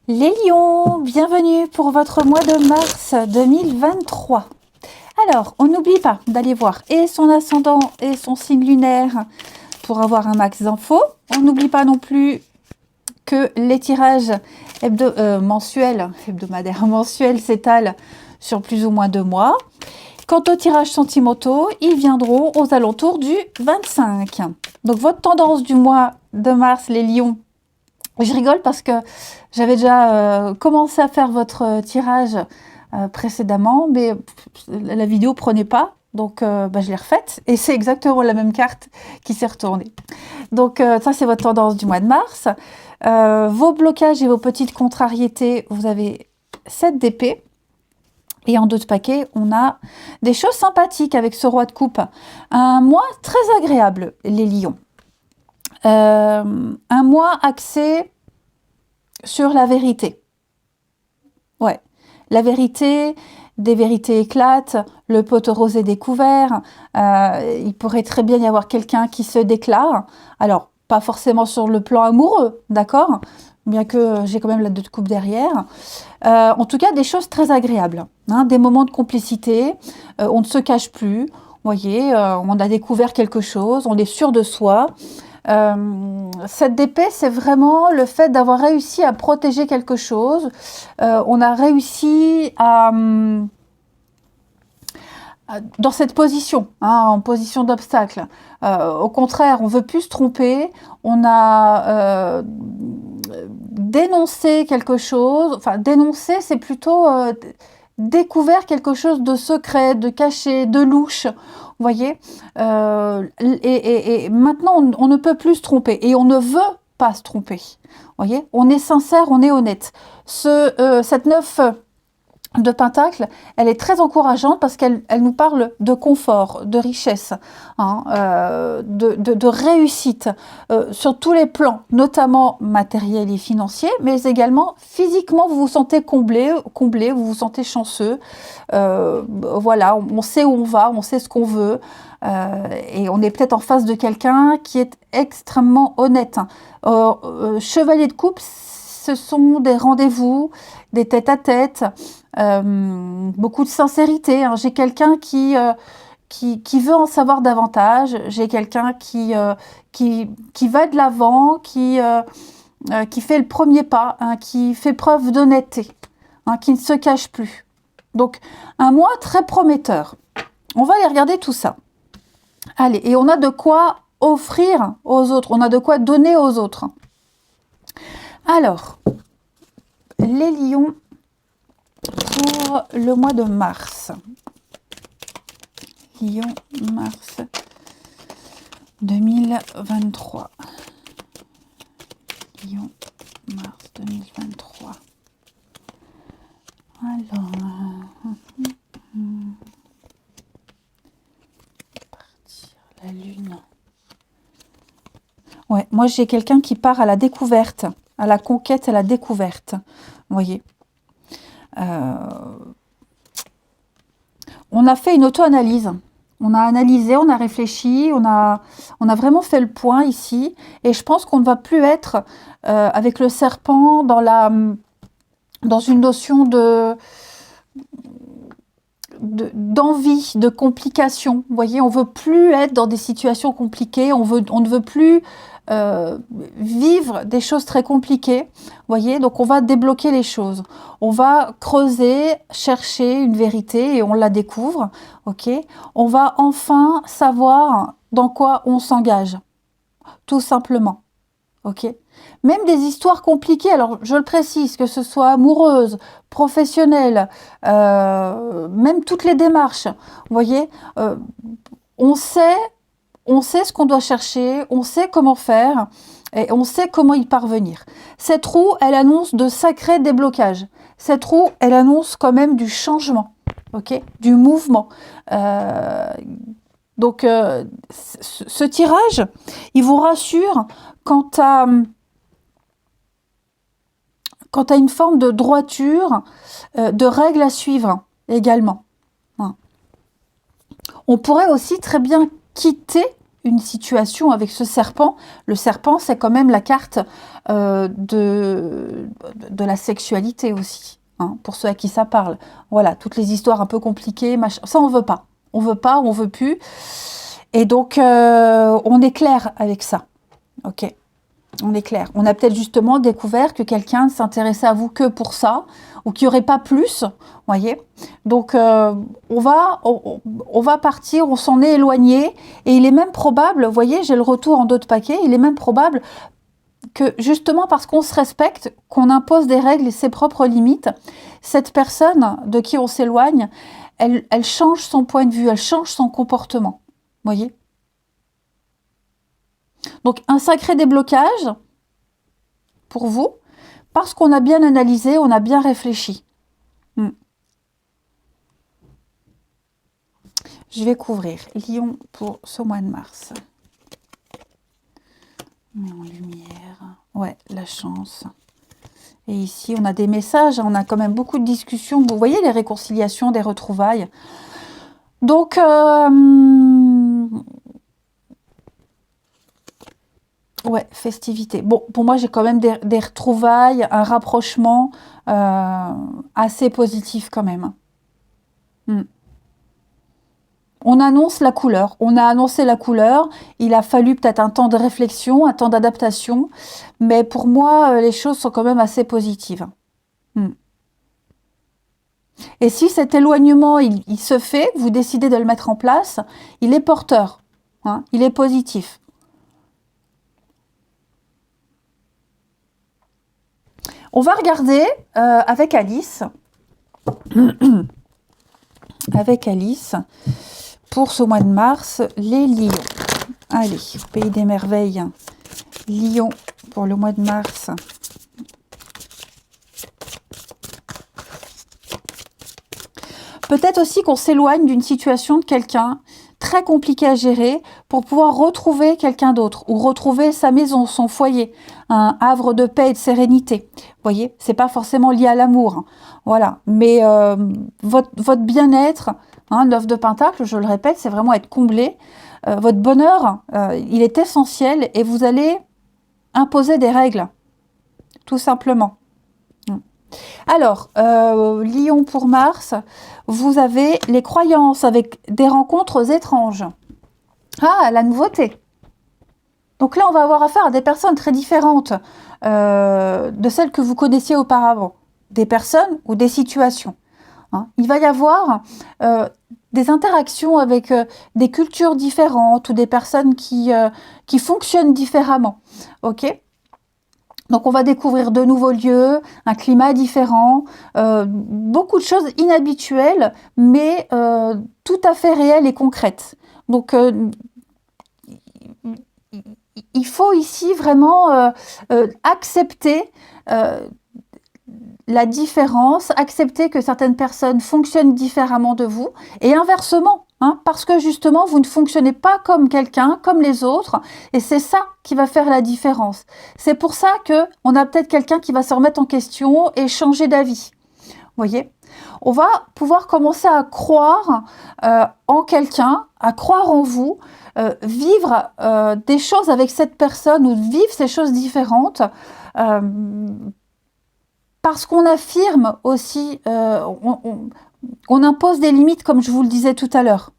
Les lions, bienvenue pour votre mois de mars 2023. Alors, on n'oublie pas d'aller voir et son ascendant et son signe lunaire pour avoir un max d'infos. On n'oublie pas non plus que les tirages hebdomadaires, mensuels s'étalent sur plus ou moins 2 mois. Quant aux tirages sentimentaux, ils viendront aux alentours du 25. Donc, votre tendance du mois de mars, les lions, je rigole parce que j'avais déjà commencé à faire votre tirage précédemment, mais la vidéo prenait pas, donc je l'ai refaite, et c'est exactement la même carte qui s'est retournée. Donc ça, c'est votre tendance du mois de mars. Vos blocages et vos petites contrariétés, vous avez 7 d'épée. Et en dos de paquet, on a des choses sympathiques avec ce roi de coupe. Un mois très agréable, les lions. Un mois axé sur la vérité. Ouais, la vérité, des vérités éclatent, le pot rose est découvert, il pourrait très bien y avoir quelqu'un qui se déclare. Alors, pas forcément sur le plan amoureux, d'accord? Bien que j'ai quand même la 2 de coupe derrière. En tout cas, des choses très agréables, hein, des moments de complicité, on ne se cache plus, vous voyez, on a découvert quelque chose, on est sûr de soi. Cette d'épée, c'est vraiment le fait d'avoir réussi à protéger quelque chose. On a réussi dans cette position, hein, en position d'obstacle. Au contraire, on veut plus se tromper. On a dénoncé quelque chose. Enfin, dénoncer, c'est plutôt découvert quelque chose de secret, de caché, de louche. Vous voyez, et maintenant, on ne peut plus se tromper et on ne veut pas se tromper. Vous voyez, on est sincère, on est honnête. Cette 9 de Pentacle, elle est très encourageante parce qu'elle nous parle de confort, de richesse, hein, de réussite sur tous les plans, notamment matériels et financiers, mais également physiquement, vous vous sentez comblé, vous vous sentez chanceux. Voilà, on sait où on va, on sait ce qu'on veut, et on est peut-être en face de quelqu'un qui est extrêmement honnête. Chevalier de coupe, ce sont des rendez-vous, des tête-à-tête, beaucoup de sincérité, hein. J'ai quelqu'un qui veut en savoir davantage, j'ai quelqu'un qui va de l'avant, qui fait le premier pas, hein, qui fait preuve d'honnêteté, hein, qui ne se cache plus. Donc, un mois très prometteur. On va aller regarder tout ça. Allez, et on a de quoi offrir aux autres, on a de quoi donner aux autres. Alors, les lions pour le mois de mars. Lion, mars 2023. Lion, mars 2023. Alors, partir la lune. Ouais, moi j'ai quelqu'un qui part à la découverte, à la conquête, à la découverte. Vous voyez. On a fait une auto-analyse. On a analysé, on a réfléchi, on a vraiment fait le point ici. Et je pense qu'on ne va plus être avec le serpent dans une notion d'envie, de complication. Vous voyez, on veut plus être dans des situations compliquées, on ne veut plus vivre des choses très compliquées. Vous voyez, donc on va débloquer les choses. On va creuser, chercher une vérité et on la découvre. Ok, on va enfin savoir dans quoi on s'engage, tout simplement. Ok, même des histoires compliquées, alors je le précise, que ce soit amoureuse, professionnelle, même toutes les démarches, vous voyez, on sait ce qu'on doit chercher, on sait comment faire et on sait comment y parvenir. Cette roue, elle annonce de sacrés déblocages. Cette roue, elle annonce quand même du changement, ok, du mouvement. Donc, ce tirage, il vous rassure quant à une forme de droiture, de règles à suivre également. On pourrait aussi très bien quitter une situation avec ce serpent. Le serpent, c'est quand même la carte de la sexualité aussi, hein, pour ceux à qui ça parle. Voilà, toutes les histoires un peu compliquées, machin, ça on veut pas. On veut pas, on veut plus. Et donc, on est clair avec ça. Ok, on est clair. On a peut-être justement découvert que quelqu'un ne s'intéressait à vous que pour ça, ou qu'il n'y aurait pas plus, voyez. Donc, on va partir, on s'en est éloigné, et il est même probable, vous voyez, j'ai le retour en d'autres paquets, il est même probable que justement parce qu'on se respecte, qu'on impose des règles et ses propres limites, cette personne de qui on s'éloigne, elle change son point de vue, elle change son comportement, voyez. Donc, un sacré déblocage pour vous, parce qu'on a bien analysé, on a bien réfléchi. Je vais couvrir Lion pour ce mois de mars. Mais en lumière. Ouais, la chance. Et ici, on a des messages, on a quand même beaucoup de discussions. Vous voyez les réconciliations, des retrouvailles. Donc, ouais, festivité. Bon, pour moi, j'ai quand même des retrouvailles, un rapprochement assez positif quand même. On annonce la couleur. On a annoncé la couleur. Il a fallu peut-être un temps de réflexion, un temps d'adaptation. Mais pour moi, les choses sont quand même assez positives. Et si cet éloignement, il se fait, vous décidez de le mettre en place, il est porteur. Hein, il est positif. On va regarder avec Alice. Avec Alice, pour ce mois de mars, les lions. Allez, pays des merveilles. Lion pour le mois de mars. Peut-être aussi qu'on s'éloigne d'une situation de quelqu'un très compliqué à gérer pour pouvoir retrouver quelqu'un d'autre ou retrouver sa maison, son foyer, un havre de paix et de sérénité. Vous voyez, c'est pas forcément lié à l'amour, hein. Voilà. Mais votre bien-être, hein, 9 de Pentacle, je le répète, c'est vraiment être comblé. Votre bonheur, il est essentiel et vous allez imposer des règles, tout simplement. Alors, Lion pour Mars, vous avez les croyances avec des rencontres étranges. Ah, la nouveauté. Donc là, on va avoir affaire à des personnes très différentes de celles que vous connaissiez auparavant. Des personnes ou des situations. Hein. Il va y avoir des interactions avec des cultures différentes ou des personnes qui fonctionnent différemment. Ok ? Donc, on va découvrir de nouveaux lieux, un climat différent, beaucoup de choses inhabituelles, mais tout à fait réelles et concrètes. Donc, il faut ici vraiment accepter la différence, accepter que certaines personnes fonctionnent différemment de vous, et inversement. Hein, parce que justement, vous ne fonctionnez pas comme quelqu'un, comme les autres, et c'est ça qui va faire la différence. C'est pour ça qu'on a peut-être quelqu'un qui va se remettre en question et changer d'avis. Vous voyez ? On va pouvoir commencer à croire en quelqu'un, à croire en vous, vivre des choses avec cette personne ou vivre ces choses différentes, parce qu'on affirme aussi, on impose des limites, comme je vous le disais tout à l'heure.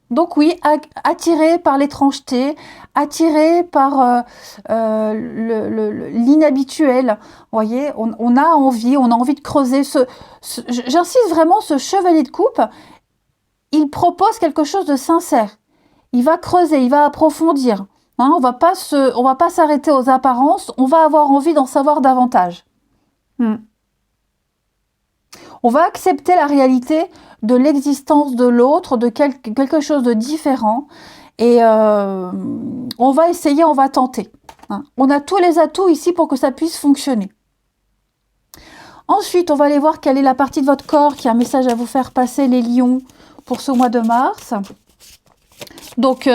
Donc oui, attiré par l'étrangeté, attiré par l'inhabituel. Vous voyez, on a envie de creuser. J'insiste vraiment, ce chevalier de coupe, il propose quelque chose de sincère. Il va creuser, il va approfondir. Hein, on va pas s'arrêter aux apparences, on va avoir envie d'en savoir davantage. On va accepter la réalité de l'existence de l'autre, de quelque chose de différent, et on va essayer, on va tenter. Hein. On a tous les atouts ici pour que ça puisse fonctionner. Ensuite, on va aller voir quelle est la partie de votre corps qui a un message à vous faire passer, les lions, pour ce mois de mars. Donc,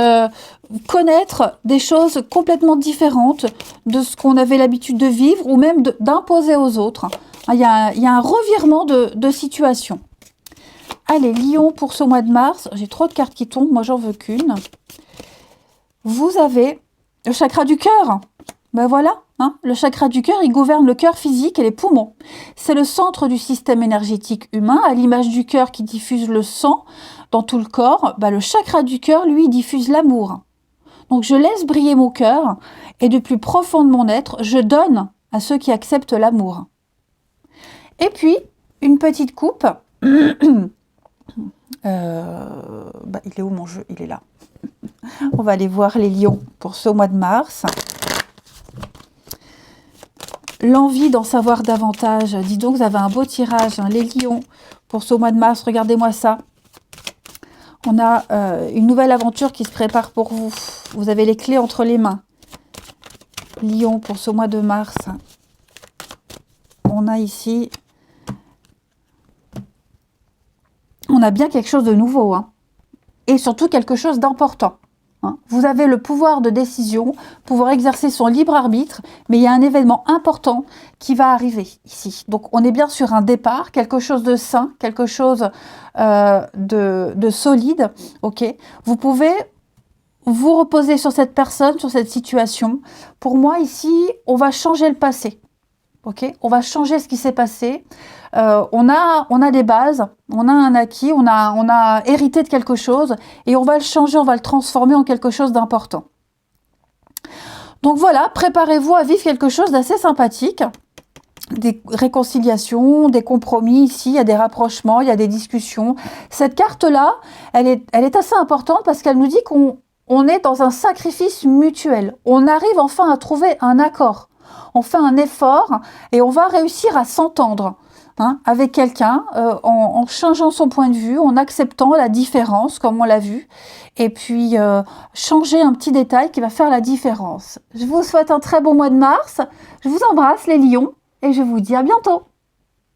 connaître des choses complètement différentes de ce qu'on avait l'habitude de vivre ou même d'imposer aux autres. Il y a un revirement de situation. Allez, Lion, pour ce mois de mars, j'ai trop de cartes qui tombent, moi j'en veux qu'une. Vous avez le chakra du cœur. Ben voilà, hein, le chakra du cœur, il gouverne le cœur physique et les poumons. C'est le centre du système énergétique humain, à l'image du cœur qui diffuse le sang dans tout le corps. Ben, le chakra du cœur, lui, diffuse l'amour. Donc je laisse briller mon cœur et du plus profond de mon être, je donne à ceux qui acceptent l'amour. Et puis, une petite coupe. Il est où mon jeu? Il est là. On va aller voir les lions pour ce mois de mars. L'envie d'en savoir davantage. Dis donc, vous avez un beau tirage, hein, les lions, pour ce mois de mars. Regardez-moi ça. On a une nouvelle aventure qui se prépare pour vous. Vous avez les clés entre les mains. Lion, pour ce mois de mars. On a ici... On a bien quelque chose de nouveau, hein. Et surtout quelque chose d'important. Hein. Vous avez le pouvoir de décision, pouvoir exercer son libre arbitre, mais il y a un événement important qui va arriver ici. Donc on est bien sur un départ, quelque chose de sain, quelque chose de solide. Ok. Vous pouvez vous reposer sur cette personne, sur cette situation. Pour moi ici, on va changer le passé. Ok. On va changer ce qui s'est passé. On a des bases, on a un acquis, on a hérité de quelque chose et on va le changer, on va le transformer en quelque chose d'important. Donc voilà, préparez-vous à vivre quelque chose d'assez sympathique. Des réconciliations, des compromis ici, il y a des rapprochements, il y a des discussions. Cette carte-là, elle est assez importante parce qu'elle nous dit qu'on est dans un sacrifice mutuel. On arrive enfin à trouver un accord. On fait un effort et on va réussir à s'entendre. Hein, avec quelqu'un, en changeant son point de vue, en acceptant la différence, comme on l'a vu, et puis changer un petit détail qui va faire la différence. Je vous souhaite un très bon mois de mars, je vous embrasse les lions, et je vous dis à bientôt.